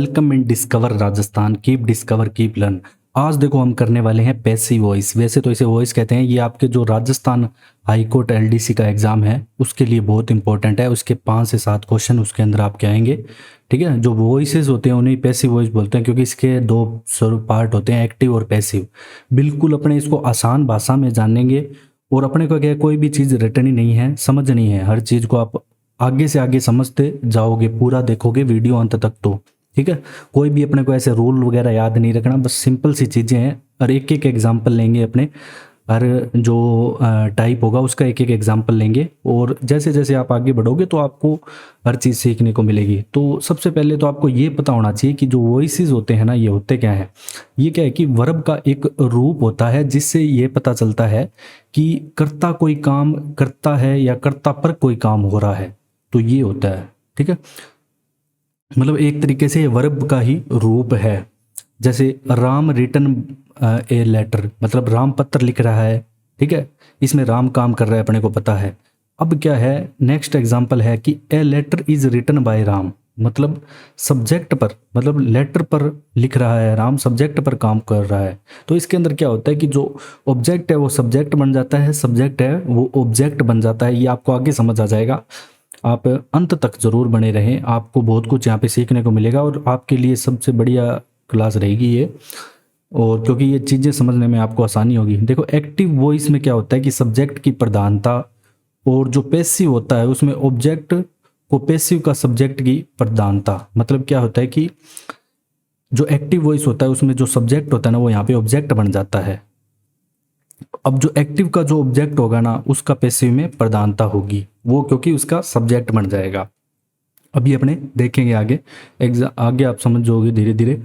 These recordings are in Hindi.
Welcome in discover Rajasthan, keep discover keep learn. आज देखो हम करने वाले हैं पैसिव वॉइस। वैसे तो इसे वॉइस कहते हैं। ये आपके जो राजस्थान हाई कोर्ट एलडीसी का एग्जाम है उसके लिए बहुत इंपॉर्टेंट है। उसके 5 से 7 क्वेश्चन उसके अंदर आपके आएंगे। ठीक है, जो वॉइसेस होते हैं उन्हें पैसिव वॉइस बोलते हैं, क्योंकि इसके दो स्वरूप पार्ट होते हैं, एक्टिव और पैसिव। बिल्कुल अपने इसको आसान भाषा में जानेंगे और अपने को क्या, कोई भी चीज़ रटनी नहीं है, समझनी है। हर चीज़ को आप आगे से आगे समझते जाओगे, पूरा देखोगे वीडियो अंत तक। तो ठीक है, कोई भी अपने को ऐसे रूल वगैरह याद नहीं रखना, बस सिंपल सी चीज़ें हैं। और एक एक एग्जाम्पल लेंगे अपने, हर जो टाइप होगा उसका एक एक एग्जाम्पल लेंगे। और जैसे जैसे आप आगे बढ़ोगे तो आपको हर चीज़ सीखने को मिलेगी। तो सबसे पहले तो आपको ये पता होना चाहिए कि जो वॉइसेस होते हैं ना, ये होते क्या है। ये क्या है कि वर्ब का एक रूप होता है जिससे ये पता चलता है कि कर्ता कोई काम करता है या कर्ता पर कोई काम हो रहा है। तो ये होता है, ठीक है, मतलब एक तरीके से वर्ब का ही रूप है। जैसे राम रिटन ए लेटर, मतलब राम पत्र लिख रहा है। ठीक है, इसमें राम काम कर रहा है, अपने को पता है। अब क्या है, नेक्स्ट एग्जांपल है कि a letter is written by Ram, मतलब सब्जेक्ट पर, मतलब लेटर पर लिख रहा है राम, सब्जेक्ट पर काम कर रहा है। तो इसके अंदर क्या होता है कि जो ऑब्जेक्ट है वो सब्जेक्ट बन जाता है, सब्जेक्ट है वो ऑब्जेक्ट बन जाता है। ये आपको आगे समझ आ जाएगा। आप अंत तक जरूर बने रहें, आपको बहुत कुछ यहाँ पे सीखने को मिलेगा और आपके लिए सबसे बढ़िया क्लास रहेगी ये। और क्योंकि ये चीज़ें समझने में आपको आसानी होगी। देखो, एक्टिव वॉइस में क्या होता है कि सब्जेक्ट की प्रधानता, और जो पैसिव होता है उसमें ऑब्जेक्ट को पैसिव का सब्जेक्ट की प्रधानता। मतलब क्या होता है कि जो एक्टिव वॉइस होता है उसमें जो सब्जेक्ट होता है ना, वो यहाँ पे ऑब्जेक्ट बन जाता है। अब जो एक्टिव का जो ऑब्जेक्ट होगा ना, उसका पैसिव में प्रधानता होगी वो, क्योंकि उसका सब्जेक्ट बन जाएगा। अभी अपने देखेंगे आगे, आगे आप समझ जाओगे धीरे धीरे।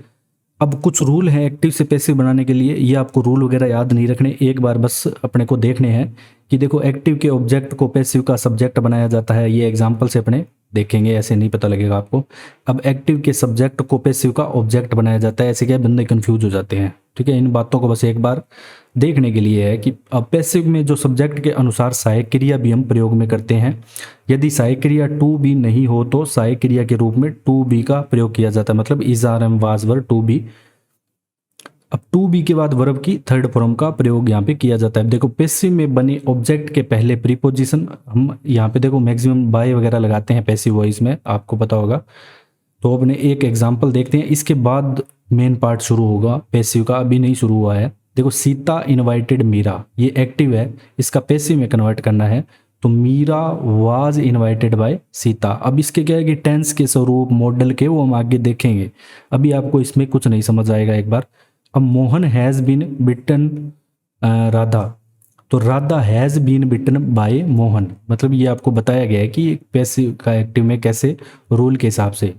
अब कुछ रूल है एक्टिव से पैसिव बनाने के लिए। ये आपको रूल वगैरह याद नहीं रखने, एक बार बस अपने को देखने हैं कि देखो एक्टिव के ऑब्जेक्ट को पैसिव का सब्जेक्ट बनाया जाता है। ये एग्जाम्पल से अपने देखेंगे, ऐसे नहीं पता लगेगा आपको। अब एक्टिव के सब्जेक्ट को पैसिव का ऑब्जेक्ट बनाया जाता है, ऐसे क्या बंदे कंफ्यूज हो जाते हैं। ठीक है, इन बातों को बस एक बार देखने के लिए है कि अब पैसिव में जो सब्जेक्ट के अनुसार सहायक क्रिया भी हम प्रयोग में करते हैं। यदि सहायक क्रिया टू बी नहीं हो तो सहायक क्रिया के रूप में टू बी का प्रयोग किया जाता है, मतलब is are am was were to be. अब टू बी के बाद वर्ब की थर्ड फॉर्म का प्रयोग यहाँ पे किया जाता है। देखो, पैसिव में बने ऑब्जेक्ट के पहले प्रीपोजिशन हम यहाँ पे देखो मैक्सिमम बाय वगैरह लगाते हैं पैसिव वॉइस में, आपको पता होगा। तो अपने एक एग्जाम्पल देखते हैं, इसके बाद मेन पार्ट शुरू होगा पैसिव का, अभी नहीं शुरू हुआ है। देखो, सीता इनवाइटेड मीरा, ये एक्टिव है, इसका पैसिव में कन्वर्ट करना है। तो Meera was invited by Sita. अब इसके क्या है कि टेंस के स्वरूप, मॉडल के, वो हम आगे देखेंगे। अभी आपको इसमें कुछ नहीं समझ आएगा एक बार। अब Mohan has been beaten Radha, तो Radha has been beaten by Mohan, मतलब ये आपको बताया गया है कि पैसिव का एक्टिव में कैसे, रूल के हिसाब से।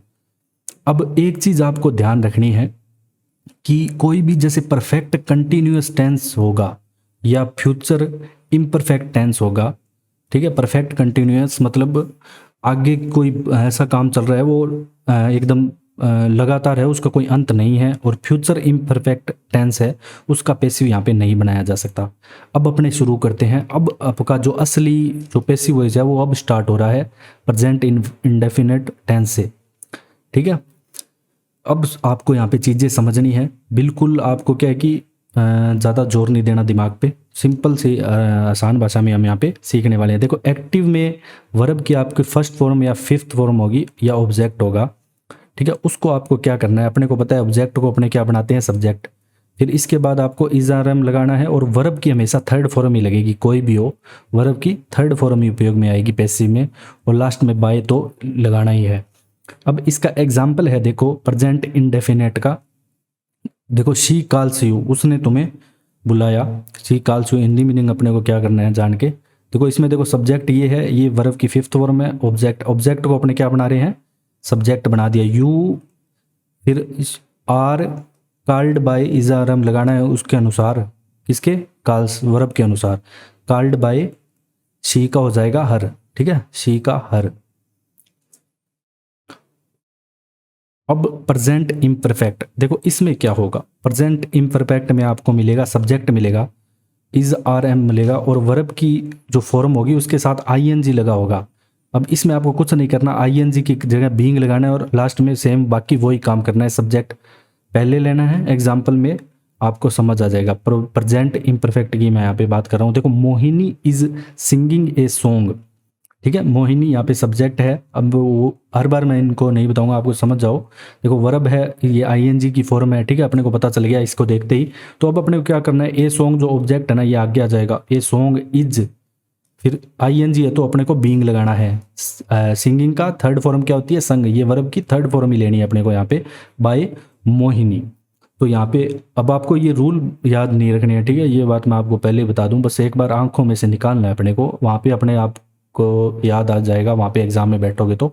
अब एक चीज़ आपको ध्यान रखनी है कि कोई भी जैसे परफेक्ट कंटिन्यूअस टेंस होगा या फ्यूचर इम्परफेक्ट टेंस होगा। ठीक है, परफेक्ट कंटिन्यूअस मतलब आगे कोई ऐसा काम चल रहा है वो एकदम लगातार है, उसका कोई अंत नहीं है। और फ्यूचर इम्परफेक्ट टेंस है, उसका पैसिव यहाँ पे नहीं बनाया जा सकता। अब अपने शुरू करते हैं। अब आपका जो असली जो पैसिव वॉइस है वो अब स्टार्ट हो रहा है प्रेजेंट इंडेफिनिट टेंस से। ठीक है, अब आपको यहाँ पे चीज़ें समझनी है। बिल्कुल आपको क्या है कि ज़्यादा जोर नहीं देना दिमाग पे, सिंपल से आसान भाषा में हम यहाँ पे सीखने वाले हैं। देखो, एक्टिव में वर्ब की आपकी फर्स्ट फॉर्म या फिफ्थ फॉर्म होगी या ऑब्जेक्ट होगा। ठीक है, उसको आपको क्या करना है, अपने को पता है ऑब्जेक्ट को अपने क्या बनाते हैं, सब्जेक्ट। फिर इसके बाद आपको इज आर एम लगाना है, और वर्ब की हमेशा थर्ड फॉर्म ही लगेगी, कोई भी हो वर्ब की थर्ड फॉर्म ही उपयोग में आएगी पैसिव में। और लास्ट में बाय तो लगाना ही है। अब इसका एग्जाम्पल है, देखो प्रेजेंट इंडेफिनेट का। देखो, शी कॉल्स यू, उसने तुम्हें बुलाया। She calls you, Hindi meaning अपने को क्या करना है जान के। देखो, इसमें देखो सब्जेक्ट ये है, ये वर्ब की फिफ्थ फॉर्म है। ऑब्जेक्ट को अपने क्या बना रहे हैं, सब्जेक्ट बना दिया यू। फिर are called by is are am लगाना है उसके अनुसार, किसके, कॉल्स वर्ब के अनुसार। कॉल्ड बाय शी का हो जाएगा हर। ठीक है, शी का हर। अब प्रेजेंट इम्परफेक्ट, देखो इसमें क्या होगा, प्रेजेंट इम्परफेक्ट में आपको मिलेगा सब्जेक्ट मिलेगा, इज आर एम मिलेगा, और वर्ब की जो फॉर्म होगी उसके साथ आईएनजी लगा होगा। अब इसमें आपको कुछ नहीं करना, आईएनजी की जगह बीइंग लगाना है और लास्ट में सेम बाकी वही काम करना है। सब्जेक्ट पहले लेना है, एग्जाम्पल में आपको समझ आ जाएगा। प्रेजेंट इम्परफेक्ट की मैं यहाँ पे बात कर रहा हूँ। देखो Mohini is singing a song, ठीक है, मोहिनी यहाँ पे सब्जेक्ट है। अब वो हर बार मैं इनको नहीं बताऊंगा, आपको समझ जाओ। देखो वर्ब है, ये आईएनजी की फॉर्म है, ठीक है, अपने को पता चल गया इसको देखते ही। तो अब अपने को क्या करना है, ए सॉन्ग जो ऑब्जेक्ट है ना ये आगे आ जाएगा, ए सॉन्ग इज, फिर आईएनजी है तो अपने को बीइंग लगाना है। सिंगिंग का थर्ड फॉर्म क्या होती है, संग, ये वर्ब की थर्ड फॉर्म ही लेनी है अपने को यहाँ पे, बाय मोहिनी। तो यहाँ पे अब आपको ये रूल याद नहीं रखने हैं, ठीक है, ये बात मैं आपको पहले बता दूं, बस एक बार आंखों में से निकालना है अपने को, वहाँ पे अपने आप को याद आ जाएगा वहाँ पे एग्जाम में बैठोगे तो।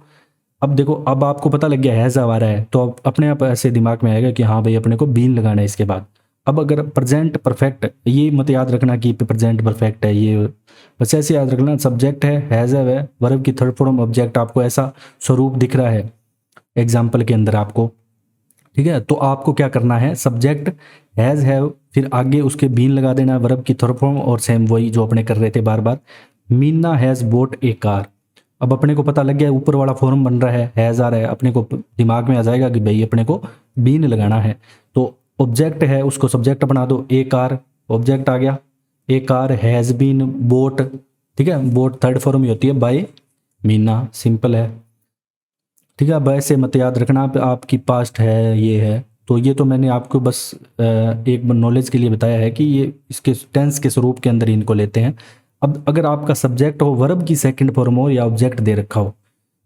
अब देखो अब आपको पता लग गया हैज़ आ रहा है तो अब अपने आप ऐसे दिमाग में आएगा कि हाँ भाई अपने को बीन लगाना है इसके बाद। अब अगर प्रेजेंट परफेक्ट, ये मत याद रखना कि प्रेजेंट परफेक्ट है, ये बस ऐसे याद रखना, सब्जेक्ट है, हैज़ है, वर्ब की थर्ड फॉर्म ऑब्जेक्ट, आपको ऐसा स्वरूप दिख रहा है एग्जाम्पल के अंदर आपको, ठीक है। तो आपको क्या करना है, सब्जेक्ट हैज़ है, फिर आगे उसके बीन लगा देना है, वर्ब की थर्ड फॉर्म, और सेम वही जो अपने कर रहे थे बार बार, Meena has bought a car. अब अपने को पता लग गया ऊपर वाला फॉर्म बन रहा है, हैज़ आ रहा है, अपने को दिमाग में आ जाएगा कि भाई अपने को बीन लगाना है। तो ऑब्जेक्ट है उसको सब्जेक्ट बना दो, ए कार ऑब्जेक्ट आ गया, ए कार हैज़ बीन बोट, ठीक है, बोट थर्ड फॉर्म ही होती है बाय मीना, सिंपल है, ठीक है। अब ऐसे मत याद रखना आपकी पास्ट है ये है, तो ये तो मैंने आपको बस एक नॉलेज के लिए बताया है कि ये इसके टेंस के स्वरूप के अंदर इनको लेते हैं। अब अगर आपका सब्जेक्ट हो, वर्ब की सेकंड फॉर्म हो या ऑब्जेक्ट दे रखा हो,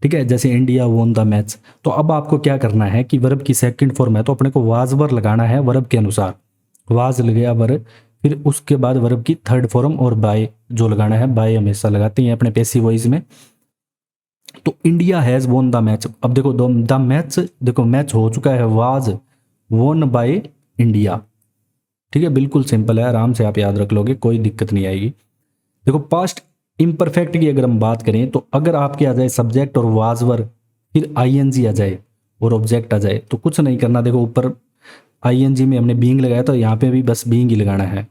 ठीक है, जैसे इंडिया वोन द मैच, तो अब आपको क्या करना है कि वर्ब की सेकंड फॉर्म है तो अपने को वाज वर लगाना है वर्ब के अनुसार, वाज लग गया वर्ब, फिर उसके बाद वर्ब की थर्ड फॉर्म और बाय जो लगाना है, बाय हमेशा लगाते हैं अपने पैसिव वॉइस में। तो India has won the match, अब देखो द मैच, देखो मैच हो चुका है, वाज वोन बाय इंडिया, ठीक है, बिल्कुल सिंपल है, आराम से आप याद रख लोगे, कोई दिक्कत नहीं आएगी। देखो पास्ट इम्परफेक्ट की अगर हम बात करें तो अगर आपके आ जाए सब्जेक्ट और वाजवर, फिर आईएनजी आ जाए और ऑब्जेक्ट आ जाए, तो कुछ नहीं करना। देखो ऊपर आईएनजी में हमने बीइंग लगाया तो यहाँ पे भी बस बीइंग ही लगाना है,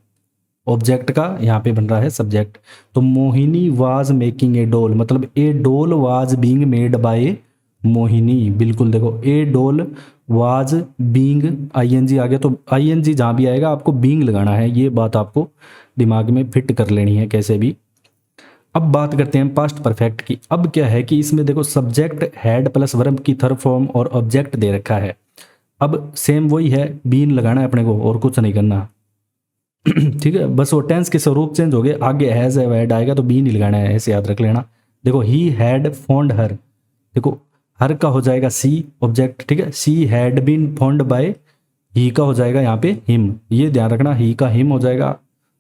ऑब्जेक्ट का यहाँ पे बन रहा है सब्जेक्ट। तो मोहिनी वाज मेकिंग ए डोल, मतलब ए डोल was being made by Mohini, बिल्कुल देखो ए डोल वाज बीइंग, आईएनजी आ गया, तो आईएनजी जहाँ भी आएगा आपको बीइंग लगाना है, ये बात आपको दिमाग में फिट कर लेनी है कैसे भी। अब बात करते हैं पास्ट परफेक्ट की। अब क्या है कि इसमें देखो सब्जेक्ट हैड प्लस वर्ब की थर्ड फॉर्म और ऑब्जेक्ट दे रखा है। अब सेम वही है, बीन लगाना है अपने को और कुछ नहीं करना, ठीक है, बस वो टेंस के स्वरूप चेंज हो गए, आगे हैज हैड आएगा तो बीन ही लगाना है, ऐसे याद रख लेना। देखो ही हैड फॉन्ड हर, देखो हर का हो जाएगा सी ऑब्जेक्ट, ठीक है, she had been found by, he का हो जाएगा यहाँ पे हिम, ये ध्यान रखना, ही का हिम हो जाएगा,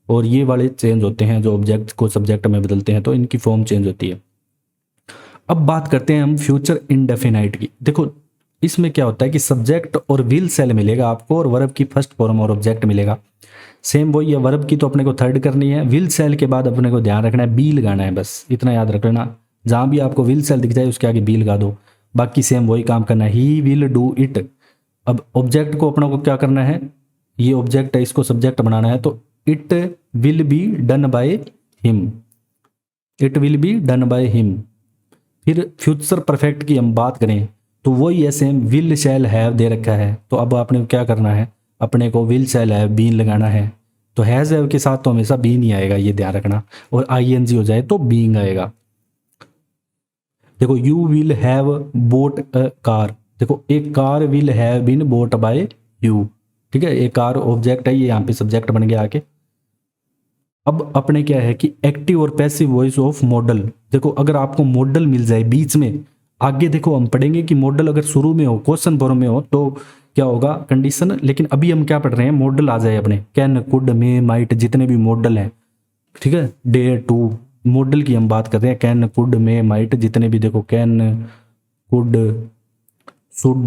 और ये वाले चेंज होते हैं जो ऑब्जेक्ट को सब्जेक्ट में बदलते हैं तो इनकी फॉर्म चेंज होती है। अब बात करते हैं हम फ्यूचर इंडेफिनाइट की। देखो इसमें क्या होता है कि सब्जेक्ट और विल सेल मिलेगा आपको और वर्ब की फर्स्ट फॉर्म और ऑब्जेक्ट मिलेगा, सेम वही है, वर्ब की तो अपने को थर्ड करनी है, विल सेल के बाद अपने को ध्यान रखना है बी लगाना है, बस इतना याद रख लेना, जहाँ भी आपको विल सेल दिख जाए उसके आगे बी लगा दो, बाकी सेम वही काम करना है, ही विल डू इट। अब ऑब्जेक्ट को अपने को क्या करना है, ये ऑब्जेक्ट है इसको सब्जेक्ट बनाना है, तो it will be done by him, it will be done by him. फिर फ्यूचर परफेक्ट की हम बात करें तो वही है same, will shall have they रखा है, तो अब आपने क्या करना है, अपने को विल शैल हैव बीन लगाना है, तो हैज हैव के साथ तो हमेशा बीन ही आएगा, ये ध्यान रखना, और आईएनजी हो जाए तो बीइंग आएगा। देखो you will have bought a car, देखो एक car will have been bought by you, ठीक है, एक कार ऑब्जेक्ट है, ये यहाँ पे सब्जेक्ट बन गया आके। अब अपने क्या है कि एक्टिव और पैसिव वॉइस ऑफ मॉडल, देखो अगर आपको मॉडल मिल जाए बीच में, आगे देखो हम पढ़ेंगे कि मॉडल अगर शुरू में हो, क्वेश्चन फॉर्म में हो तो क्या होगा कंडीशन, लेकिन अभी हम क्या पढ़ रहे हैं, मॉडल आ जाए अपने, कैन कुड मे माइट जितने भी मॉडल हैं, ठीक है, डेयर टू, मॉडल की हम बात करते हैं, कैन कुड मे माइट जितने भी, देखो कैन कुड शुड,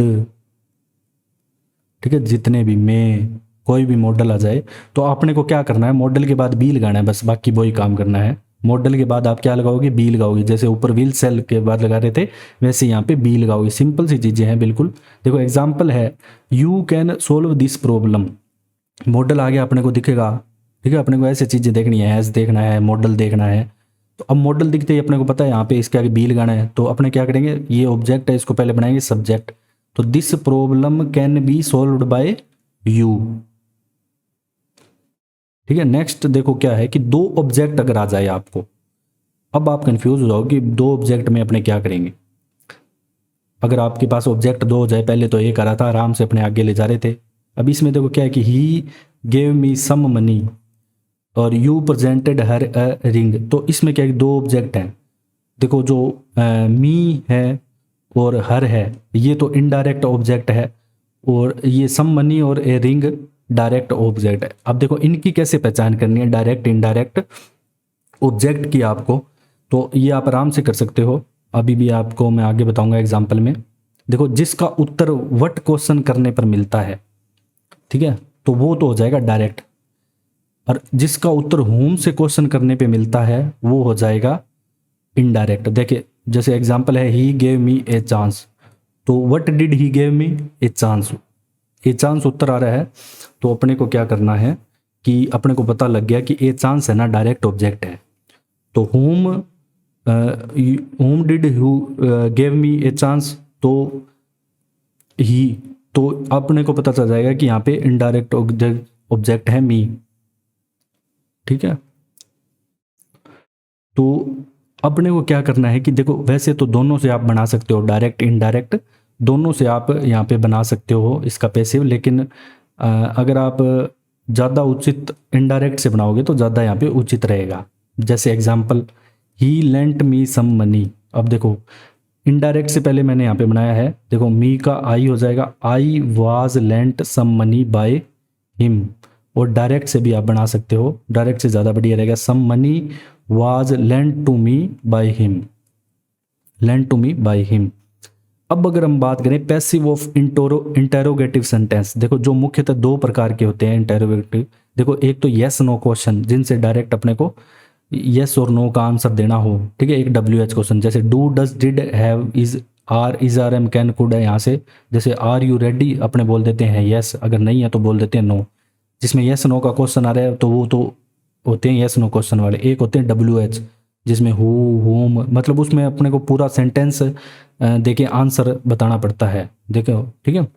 ठीक है, जितने भी में कोई भी मॉडल आ जाए तो आपने को क्या करना है, मॉडल के बाद बी लगाना है, बस बाकी वही काम करना है। मॉडल के बाद आप क्या लगाओगे, बी लगाओगे, जैसे ऊपर विल सेल के बाद लगा रहे थे वैसे यहाँ पे बी लगाओगे, सिंपल सी चीजें हैं बिल्कुल। देखो एग्जाम्पल है, you can solve this problem, model आगे अपने को दिखेगा, ठीक है, अपने को ऐसी चीजें देखनी है, एज देखना है, मॉडल देखना है, तो अब मॉडल दिखते ही अपने को पता है यहाँ पे इसके आगे बी लगाना है, तो अपने क्या करेंगे, ये ऑब्जेक्ट है इसको पहले बनाएंगे सब्जेक्ट। तो this problem can be solved by you. ठीक है, नेक्स्ट देखो क्या है कि दो ऑब्जेक्ट अगर आ जाए आपको, अब आप कंफ्यूज हो जाओ कि दो ऑब्जेक्ट में अपने क्या करेंगे। अगर आपके पास ऑब्जेक्ट दो हो जाए, पहले तो एक आ रहा था आराम से अपने आगे ले जा रहे थे, अब इसमें देखो क्या है कि he gave me some money और you presented her a ring. तो इसमें क्या है कि दो ऑब्जेक्ट हैं। देखो जो मी है और हर है, ये तो इनडायरेक्ट ऑब्जेक्ट है, और ये सम मनी और ए रिंग डायरेक्ट ऑब्जेक्ट है। अब देखो इनकी कैसे पहचान करनी है, डायरेक्ट इनडायरेक्ट ऑब्जेक्ट की आपको, तो ये आप आराम से कर सकते हो, अभी भी आपको मैं आगे बताऊंगा एग्जाम्पल में। देखो जिसका उत्तर व्हाट क्वेश्चन करने पर मिलता है, ठीक है, तो वो तो हो जाएगा डायरेक्ट, और जिसका उत्तर होम से क्वेश्चन करने पे मिलता है वो हो जाएगा इनडायरेक्ट। देखिए जैसे एग्जांपल है he gave me a chance, तो what did he gave me a chance, a chance उत्तर आ रहा है, तो अपने को क्या करना है कि अपने को पता लग गया कि ए चांस है ना डायरेक्ट ऑब्जेक्ट है। तो home did who gave me a chance, तो ही, तो अपने को पता चल जाएगा कि यहाँ पे इनडायरेक्ट ऑब्जेक्ट है मी। ठीक है, तो अपने को क्या करना है कि देखो वैसे तो दोनों से आप बना सकते हो, डायरेक्ट इनडायरेक्ट दोनों से आप यहाँ पे बना सकते हो इसका पैसिव, लेकिन अगर आप ज़्यादा उचित इनडायरेक्ट से बनाओगे तो ज़्यादा यहाँ पे उचित रहेगा। जैसे एग्जांपल ही लेंट मी सम मनी, अब देखो इनडायरेक्ट से पहले मैंने यहाँ पे बनाया है, देखो मी का आई हो जाएगा I was lent some money by him, और डायरेक्ट से भी आप बना सकते हो, डायरेक्ट से ज़्यादा बढ़िया रहेगा, some money was lent to me by him, lent to me by him. अब अगर हम बात करें पैसिव ऑफ इंटेरोगेटिव सेंटेंस, देखो जो मुख्यतः दो प्रकार के होते हैं इंटेरोगेटिव, देखो एक तो यस नो क्वेश्चन जिनसे डायरेक्ट अपने को यस और नो का आंसर देना हो, ठीक है, एक WH क्वेश्चन, जैसे do does did have is are am can could है, यहाँ से जैसे आर यू रेडी अपने बोल देते हैं यस, अगर नहीं है तो बोल देते हैं नो। जिसमें यस नो का क्वेश्चन आ रहा है तो वो तो होते हैं यस नो क्वेश्चन वाले। एक होते हैं WH जिसमें हु होम, मतलब उसमें अपने को पूरा सेंटेंस देके आंसर बताना पड़ता है, देखो ठीक है,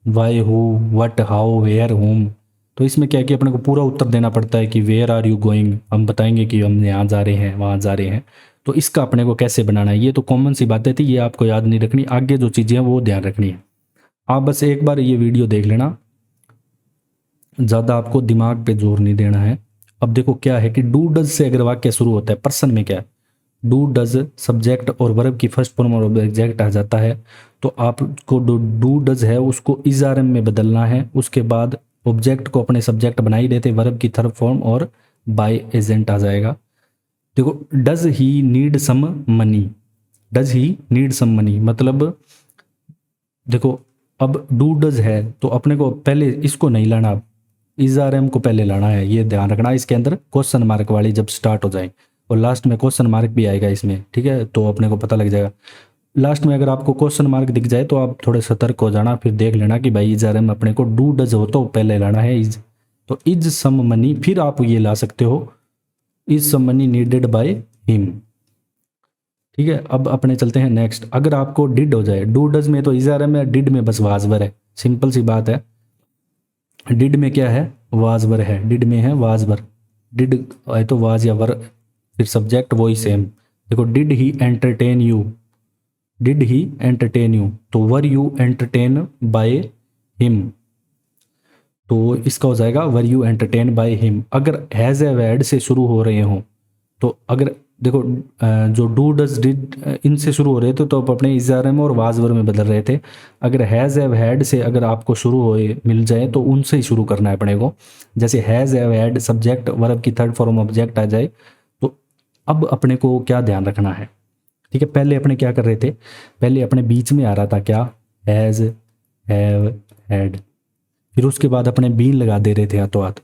why who what how where whom. तो इसमें क्या है कि अपने को पूरा उत्तर देना पड़ता है कि वेयर आर यू गोइंग, हम बताएंगे कि हम यहाँ जा रहे हैं वहाँ जा रहे हैं। तो इसका अपने को कैसे बनाना है, ये तो कॉमन सी बातें थी, ये आपको याद नहीं रखनी, आगे जो चीज़ें हैं वो ध्यान रखनी है। आप बस एक बार ये वीडियो देख लेना, ज़्यादा आपको दिमाग पे जोर नहीं देना है। अब देखो क्या है कि डू डज से अगर वाक्य शुरू होता है, पर्सन में क्या है, डू डज सब्जेक्ट और वर्ब की फर्स्ट फॉर्म और ऑब्जेक्ट आ जाता है, तो आपको डू डज है उसको इज आर एम में बदलना है, उसके बाद ऑब्जेक्ट को अपने सब्जेक्ट बना ही देते, वर्ब की थर्ड फॉर्म और बाय एजेंट आ जाएगा। देखो does he need some money, does he need some money, मतलब देखो अब डू डज है तो अपने को पहले इसको नहीं लाना, इज आर एम को पहले लाना है, ये ध्यान रखना। इसके अंदर क्वेश्चन मार्क वाली जब स्टार्ट हो जाए, और लास्ट में क्वेश्चन मार्क भी आएगा इसमें, ठीक है, तो अपने को पता लग जाएगा। लास्ट में अगर आपको क्वेश्चन मार्क दिख जाए तो आप थोड़े सतर्क हो जाना, फिर देख लेना कि भाई इज आर एम अपने को डू डज हो तो पहले लाना है इज, तो इज सम मनी, फिर आप ये ला सकते हो is some money needed by him. ठीक है, अब अपने चलते हैं नेक्स्ट। अगर आपको डिड हो जाए, डू डज में तो इज आर एम है, डिड में बस वाजवर है, सिंपल सी बात है। डिड में क्या है, वाजवर है, डिड में है वाजवर, डिड है तो वाज या वर, फिर सब्जेक्ट वही सेम। देखो did he entertain you, did he entertain you, तो were you entertain by him, तो इसका हो जाएगा were you entertain by him. अगर हैज़ ए वर्ड से शुरू हो रहे हो, तो अगर देखो जो डू डज डिड इनसे शुरू हो रहे थे तो आप अपने इज आर एम और वाजवर में बदल रहे थे। अगर हैज़ ए हैड से अगर आपको शुरू हो मिल जाए तो उनसे ही शुरू करना है अपने को, जैसे has a had subject verb की थर्ड फॉर्म ऑब्जेक्ट आ जाए। तो अब अपने को क्या ध्यान रखना है, ठीक है, पहले अपने क्या कर रहे थे, पहले अपने बीच में आ रहा था क्या, हैज़ हैव हैड, फिर उसके बाद अपने बीन लगा दे रहे थे हाथों हाथ।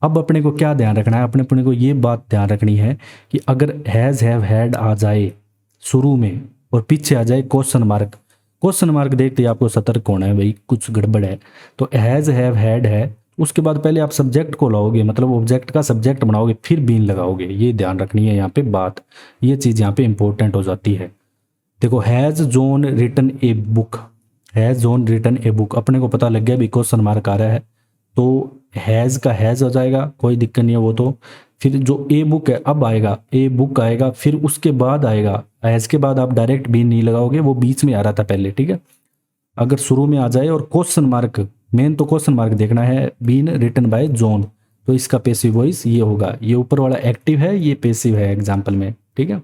अब अपने को क्या ध्यान रखना है, अपने को ये बात ध्यान रखनी है कि अगर हैज़ हैव हैड आ जाए शुरू में और पीछे आ जाए क्वेश्चन मार्क, क्वेश्चन मार्क देखते ही आपको सतर्क होना है, भाई कुछ गड़बड़ है। तो हैज़ हैव हैड है, उसके बाद पहले आप सब्जेक्ट को लाओगे, मतलब ऑब्जेक्ट का सब्जेक्ट बनाओगे, फिर बीन लगाओगे। ये ध्यान रखनी है यहाँ पे बात, ये चीज़ यहाँ पे इंपॉर्टेंट हो जाती है। देखो has John written a book, has John written a book, अपने को पता लग गया भी क्वेश्चन मार्क आ रहा है, तो हैज़ का हैज़ हो जाएगा, कोई दिक्कत नहीं है वो तो। फिर जो ए बुक है अब आएगा, ए बुक आएगा, फिर उसके बाद आएगा, हैज़ के बाद आप डायरेक्ट बीन नहीं लगाओगे, वो बीच में आ रहा था पहले, ठीक है। अगर शुरू में आ जाए और क्वेश्चन मार्क, मेन तो क्वेश्चन मार्क देखना है, बीन रिटन बाय जॉन, तो इसका पैसिव वॉइस ये होगा। ये ऊपर वाला एक्टिव है, ये पैसिव है एग्जाम्पल में, ठीक है।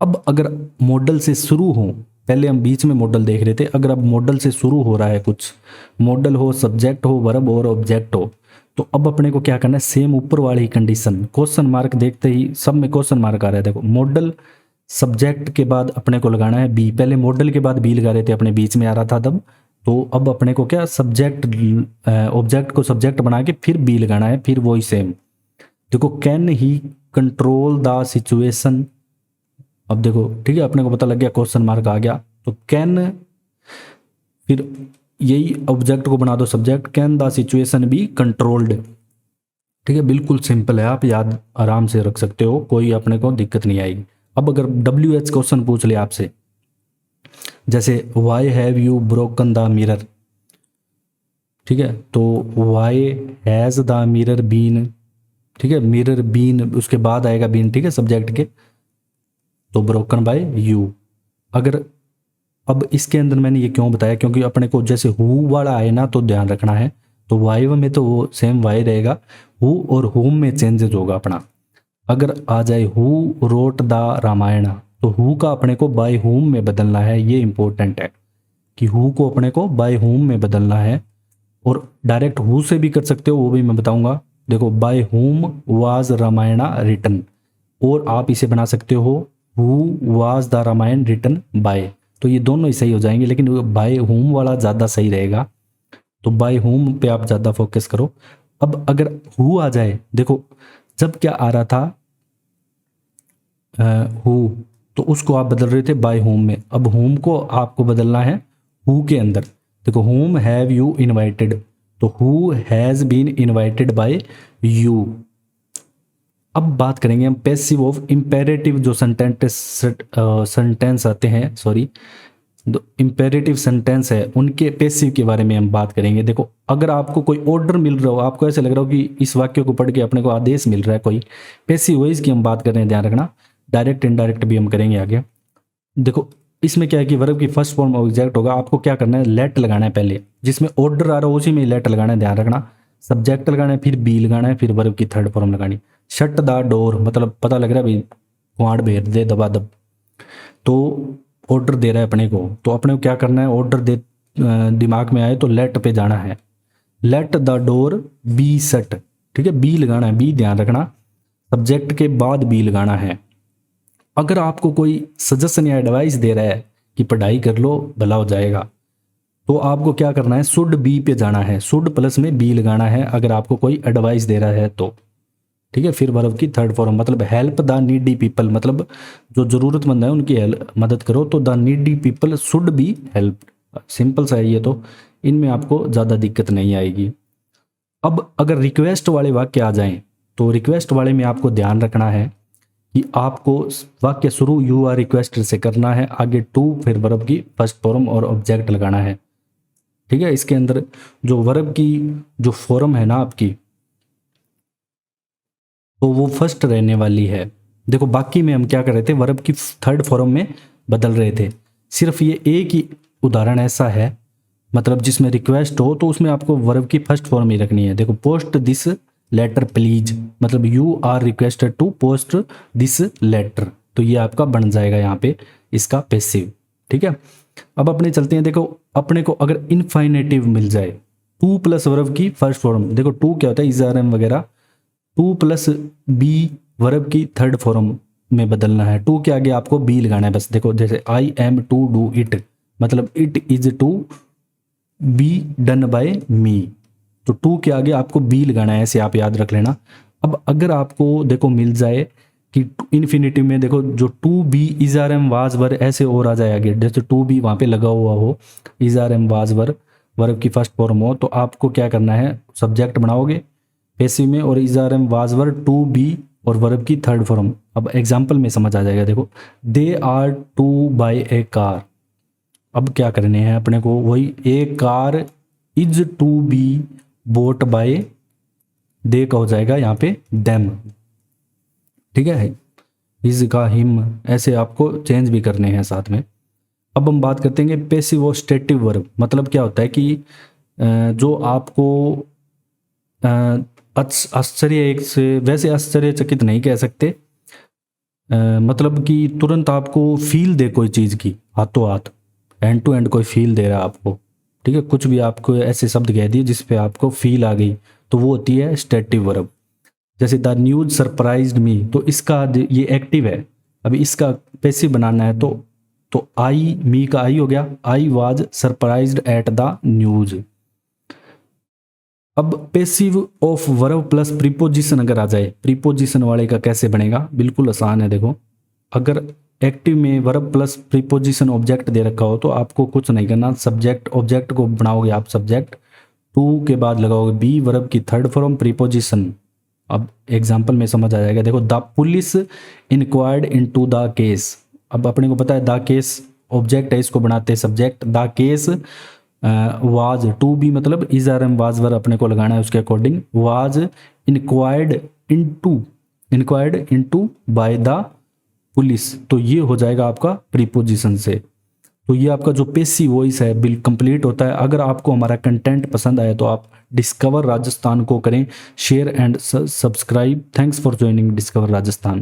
अब अगर मॉडल से शुरू हो, पहले हम बीच में मॉडल देख रहे थे, अगर अब मॉडल से शुरू हो रहा है कुछ, मॉडल हो, सब्जेक्ट हो, वर्ब और ऑब्जेक्ट हो, तो अब अपने को क्या करना है, सेम ऊपर वाली कंडीशन, क्वेश्चन मार्क देखते ही सब में क्वेश्चन मार्क आ रहा है। देखो मॉडल सब्जेक्ट के बाद अपने को लगाना है बी, पहले मॉडल के बाद बी लगा रहे थे, अपने बीच में आ रहा था तब, तो अब अपने को क्या सब्जेक्ट, ऑब्जेक्ट को सब्जेक्ट बना के फिर बी लगाना है, फिर वही सेम। देखो can he control the situation, अब देखो ठीक है, अपने को पता लग गया क्वेश्चन मार्क आ गया, तो कैन, फिर यही ऑब्जेक्ट को बना दो subject, can the situation be controlled, ठीक है। बिल्कुल सिंपल है, आप याद आराम से रख सकते हो, कोई अपने को दिक्कत नहीं आएगी। अब अगर WH क्वेश्चन पूछ ले आपसे, जैसे why have you broken the mirror, ठीक है, तो why has the mirror been, ठीक है, मिरर बीन उसके बाद आएगा बीन, ठीक है, सब्जेक्ट के, तो ब्रोकन बाय यू। अगर अब इसके अंदर मैंने ये क्यों बताया, क्योंकि अपने को जैसे हु वाला आए ना तो ध्यान रखना है, तो वाई में तो वो सेम वाई रहेगा, हु और हुम में चेंजेस होगा अपना। अगर आ जाए हु रोट द रामायण, तो हु का अपने को बाय हुम में बदलना है, ये इंपॉर्टेंट है कि हु को अपने को बाय हुम में बदलना है। और डायरेक्ट हु से भी कर सकते हो, वो भी मैं बताऊंगा। देखो by whom was Ramayan written, और आप इसे बना सकते हो who was the Ramayana written by, तो ये दोनों ही सही हो जाएंगे, लेकिन बाय हुम वाला ज़्यादा सही रहेगा, तो बाय हुम पे आप ज़्यादा फोकस करो। अब अगर हु आ जाए, देखो जब क्या आ रहा था हु, तो उसको आप बदल रहे थे बाय हुम में, अब हुम को आपको बदलना है हु के अंदर। देखो हुम हैव यू इनवाइटेड, तो who has been invited by you. अब बात करेंगे हम पैसिव ऑफ इम्पेरेटिव, जो सेंटेंस आते हैं, सॉरी, जो इम्पेरेटिव सेंटेंस है उनके पैसिव के बारे में हम बात करेंगे। देखो अगर आपको कोई ऑर्डर मिल रहा हो, आपको ऐसे लग रहा हो कि इस वाक्य को पढ़ के अपने को आदेश मिल रहा है कोई, पैसिव वॉइस की हम बात कर रहे हैं, ध्यान रखना। डायरेक्ट इनडायरेक्ट भी हम करेंगे आगे। देखो इसमें क्या है कि वर्ब की फर्स्ट फॉर्म ऑब्जेक्ट होगा, आपको क्या करना है, लेट लगाना है पहले, जिसमें ऑर्डर आ रहा हो उसी में लेट लगाना है, ध्यान रखना। सब्जेक्ट लगाना है, फिर बी लगाना है, फिर वर्ब की थर्ड फॉर्म लगानी। शट द डोर, मतलब पता लग रहा है भाई कुआड़ भेज दे दबा दब, तो ऑर्डर दे रहा है अपने को, तो अपने को क्या करना है, ऑर्डर दे दिमाग में आए तो लेट पे जाना है, let the door be shut, ठीक है, बी लगाना है, बी ध्यान रखना, सब्जेक्ट के बाद बी लगाना है। अगर आपको कोई सजेशन या एडवाइस दे रहा है कि पढ़ाई कर लो भला हो जाएगा, तो आपको क्या करना है, शुड बी पे जाना है, शुड प्लस में बी लगाना है अगर आपको कोई एडवाइस दे रहा है तो, ठीक है। फिर वर्ब की थर्ड फॉर्म, मतलब हेल्प द नीडी पीपल, मतलब जो जरूरतमंद है उनकी मदद करो, तो the needy people should be help. Simple सा है ये, तो इनमें आपको ज़्यादा दिक्कत नहीं आएगी। अब अगर रिक्वेस्ट वाले वाक्य आ जाएं, तो रिक्वेस्ट वाले में आपको ध्यान रखना है कि आपको वाक्य शुरू यू आर रिक्वेस्टेड से करना है, आगे टू, फिर वर्ब की फर्स्ट फॉर्म और ऑब्जेक्ट लगाना है, ठीक है। इसके अंदर जो वर्ब की जो फॉर्म है ना आपकी, तो वो फर्स्ट रहने वाली है। देखो बाकी में हम क्या कर रहे थे, वर्ब की थर्ड फॉर्म में बदल रहे थे, सिर्फ ये एक ही उदाहरण ऐसा है, मतलब जिसमें रिक्वेस्ट हो तो उसमें आपको वर्ब की फर्स्ट फॉर्म ही रखनी है। देखो पोस्ट दिस लेटर प्लीज, मतलब you are requested to post this letter, तो ये आपका बन जाएगा यहाँ पे इसका पैसिव, ठीक है। अब अपने चलते हैं, देखो अपने को अगर इनफाइनेटिव मिल जाए, टू प्लस वर्ब की फर्स्ट फॉर्म, देखो टू क्या होता है, इज आर एम वगैरह, टू प्लस बी वर्ब की थर्ड फॉर्म में बदलना है, टू के आगे आपको बी लगाना है बस। देखो जैसे I am to do it, मतलब it is to be done by me, तो टू के आगे आपको बी लगाना है, ऐसे आप याद रख लेना। अब अगर आपको देखो मिल जाए कि इन्फिनिटिव में, देखो जो to be is are am was were ऐसे और आ जाए आगे, जैसे टू बी वहाँ पे लगा हुआ हो, is are am was were, verb की फर्स्ट फॉर्म हो तो आपको क्या करना है, सब्जेक्ट बनाओगे पैसिव में और is are am was were to be और वर्ब की थर्ड फॉर्म। अब एग्जाम्पल में समझ आ जाएगा। देखो they are to buy a car. अब क्या करने हैं अपने को, वही a car is to be bought by, they का हो जाएगा यहाँ पे देम, ठीक है, इज का हिम, ऐसे आपको चेंज भी करने हैं साथ में। अब हम बात करते हैं पैसिव और स्टेटिव वर्ब। मतलब क्या होता है कि जो आपको आश्चर्य एक से, वैसे आश्चर्यचकित नहीं कह सकते, मतलब कि तुरंत आपको फील दे कोई चीज़ की, हाथों हाथ एंड टू एंड कोई फील दे रहा है आपको, ठीक है, कुछ भी आपको ऐसे शब्द कह दिए जिस पे आपको फील आ गई, तो वो होती है स्टेटिव वर्ब। जैसे द न्यूज सरप्राइज्ड मी, तो इसका ये एक्टिव है, अभी इसका पैसिव बनाना है तो आई, मी का आई हो गया, I was surprised at the news. अब passive of verb plus preposition अगर आ जाए, प्रीपोजिशन वाले का कैसे बनेगा, बिल्कुल आसान है। देखो अगर एक्टिव में verb plus preposition object they रखा हो तो आपको कुछ नहीं करना, सब्जेक्ट ऑब्जेक्ट को बनाओगे आप, सब्जेक्ट टू के बाद लगाओगे बी, वर्ब की थर्ड फॉर्म प्रीपोजिशन। अब एग्जाम्पल में समझ आ जाएगा। देखो the police inquired into the case. अब अपने को पता है द केस ऑब्जेक्ट है, इसको बनाते हैं subject. The case was, to be मतलब is are am was were अपने को लगाना है उसके according. Was inquired into by the police, तो ये हो जाएगा आपका प्रीपोजिशन से। तो ये आपका जो पैसिव वॉइस है बिल कंप्लीट होता है। अगर आपको हमारा कंटेंट पसंद आया तो आप डिस्कवर राजस्थान को करें share and subscribe. Thanks for joining discover Rajasthan.